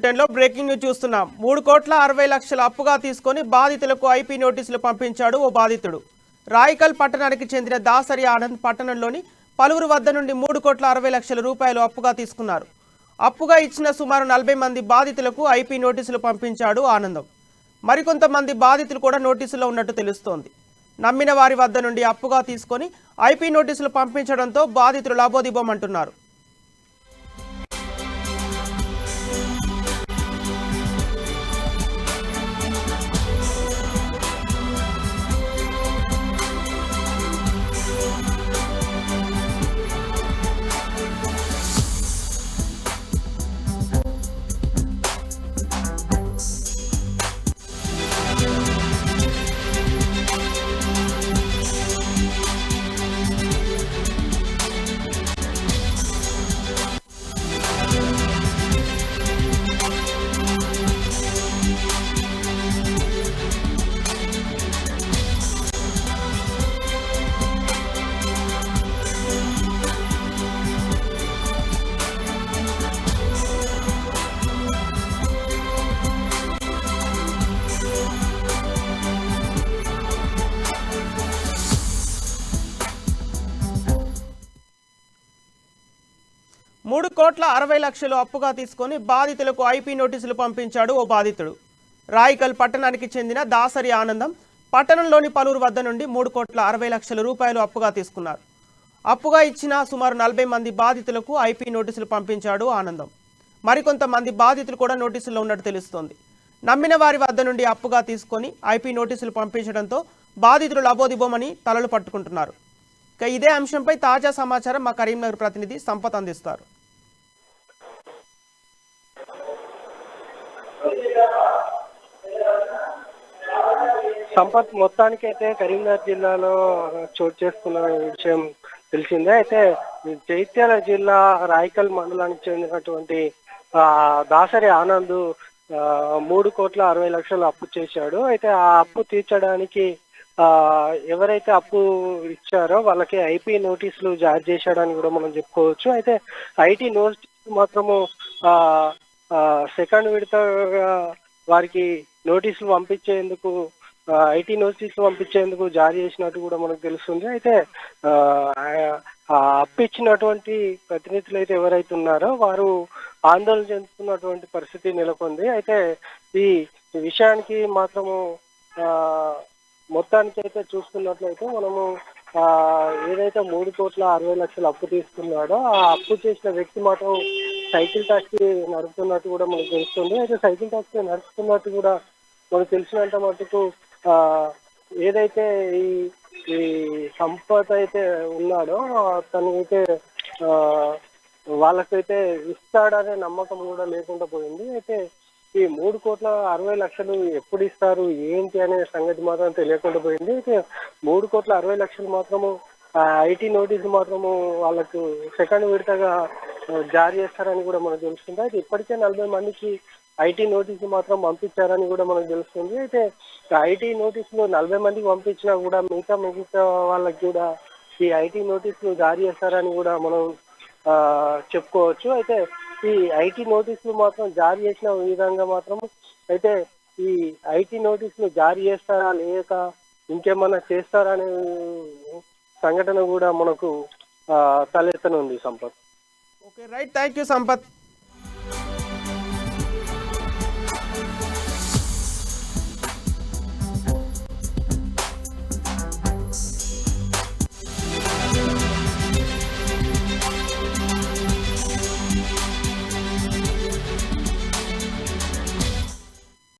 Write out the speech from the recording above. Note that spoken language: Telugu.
బులెటిన్లో బ్రేకింగ్ న్యూస్ చూస్తున్నాం. 3,60,00,000 అప్పుగా తీసుకొని బాధితులకు ఐపీ నోటీసులు పంపించాడు ఓ బాధితుడు. రాయికల్ పట్టణానికి చెందిన దాసరి ఆనంద్ పట్టణంలోని పలువురు వద్ద నుండి 3,60,00,000 రూపాయలు అప్పుగా తీసుకున్నారు. అప్పుగా ఇచ్చిన సుమారు 40 మంది బాధితులకు ఐపీ నోటీసులు పంపించాడు ఆనందం. మరికొంతమంది బాధితులు కూడా నోటీసులో ఉన్నట్టు తెలుస్తోంది. నమ్మిన వారి వద్ద నుండి అప్పుగా తీసుకొని ఐపీ నోటీసులు పంపించడంతో బాధితులు లాబోదిబోమంటున్నారు. $3,60,00,000 అప్పుగా తీసుకొని బాధితులకు ఐపీ నోటీసులు పంపించాడు ఓ బాధితుడు. రాయికల్ పట్టణానికి చెందిన దాసరి ఆనందం పట్టణంలోని పలువురు వద్ద నుండి 3,60,00,000 రూపాయలు అప్పుగా తీసుకున్నారు. అప్పుగా ఇచ్చిన సుమారు 40 మంది బాధితులకు ఐపీ నోటీసులు పంపించాడు ఆనందం. మరికొంతమంది బాధితులు కూడా నోటీసుల్లో ఉన్నట్టు తెలుస్తోంది. నమ్మిన వారి వద్ద నుండి అప్పుగా తీసుకొని ఐపీ నోటీసులు పంపించడంతో బాధితులు లబోదిబోమని తలలు పట్టుకుంటున్నారు. ఇక ఇదే అంశంపై తాజా సమాచారం మా కరీంనగర్ ప్రతినిధి సంపత్ అందిస్తారు. సంపత్ మొత్తానికైతే కరీంనగర్ జిల్లాలో చోటు చేసుకున్న విషయం తెలిసిందే. అయితే జైత్యాల జిల్లా రాయికల్ మండలానికి చెందినటువంటి దాసరి ఆనంద్ 3,60,00,000 అప్పు చేశాడు. అయితే ఆ అప్పు తీర్చడానికి ఎవరైతే అప్పు ఇచ్చారో వాళ్ళకి ఐపీ నోటీసులు జారీ చేశాడని కూడా మనం చెప్పుకోవచ్చు. అయితే ఐటీ నోటీసులు మాత్రము సెకండ్ విడతగా వారికి నోటీసులు పంపించేందుకు ఐటీ నోటీసులు పంపించేందుకు జారీ చేసినట్టు కూడా మనకు తెలుస్తుంది. అయితే అప్పు ఇచ్చినటువంటి ప్రతినిధులు అయితే ఎవరైతే ఉన్నారో వారు ఆందోళన చెందుతున్నటువంటి పరిస్థితి నెలకొంది. అయితే ఈ విషయానికి మాత్రము మొత్తానికి అయితే చూస్తున్నట్లయితే మనము ఏదైతే 3,60,00,000 అప్పు తీసుకున్నాడో ఆ అప్పు చేసిన వ్యక్తి మాత్రం సైకిల్ టాక్సీ నడుపుతున్నట్టు కూడా మనకు తెలుస్తుంది. అయితే సైకిల్ టాక్సీ నడుపుతున్నట్టు కూడా మనకు తెలిసినంత మటుకు ఏదైతే ఈ సంపత్ అయితే ఉన్నాడో తను అయితే వాళ్ళకైతే ఇస్తాడనే నమ్మకం కూడా లేకుండా పోయింది. అయితే ఈ 3,60,00,000 ఎప్పుడు ఇస్తారు ఏంటి అనే సంగతి మాత్రం తెలియకుండా పోయింది. అయితే 3,60,00,000 మాత్రము ఐటీ నోటీసు మాత్రము వాళ్ళకు సెకండ్ విడతగా జారీ చేస్తారని కూడా మనకు తెలుస్తుంది. అయితే ఇప్పటికే 40 మందికి ఐటీ నోటీసు మాత్రం పంపించారని కూడా మనకు తెలుస్తుంది. అయితే ఐటీ నోటీసులు 40 మందికి పంపించినా కూడా మిగతా వాళ్ళకి కూడా ఈ ఐటీ నోటీసులు జారీ చేస్తారని కూడా మనం చెప్పుకోవచ్చు. అయితే ఈ ఐటీ నోటీసులు మాత్రం జారీ చేసిన విధంగా మాత్రం అయితే ఈ ఐటీ నోటీసులు జారీ చేస్తారా లేక ఇంకేమన్నా చేస్తారా అనే సంఘటన కూడా మనకు తలెత్తనుంది Sampath. Okay right, thank you Sampath.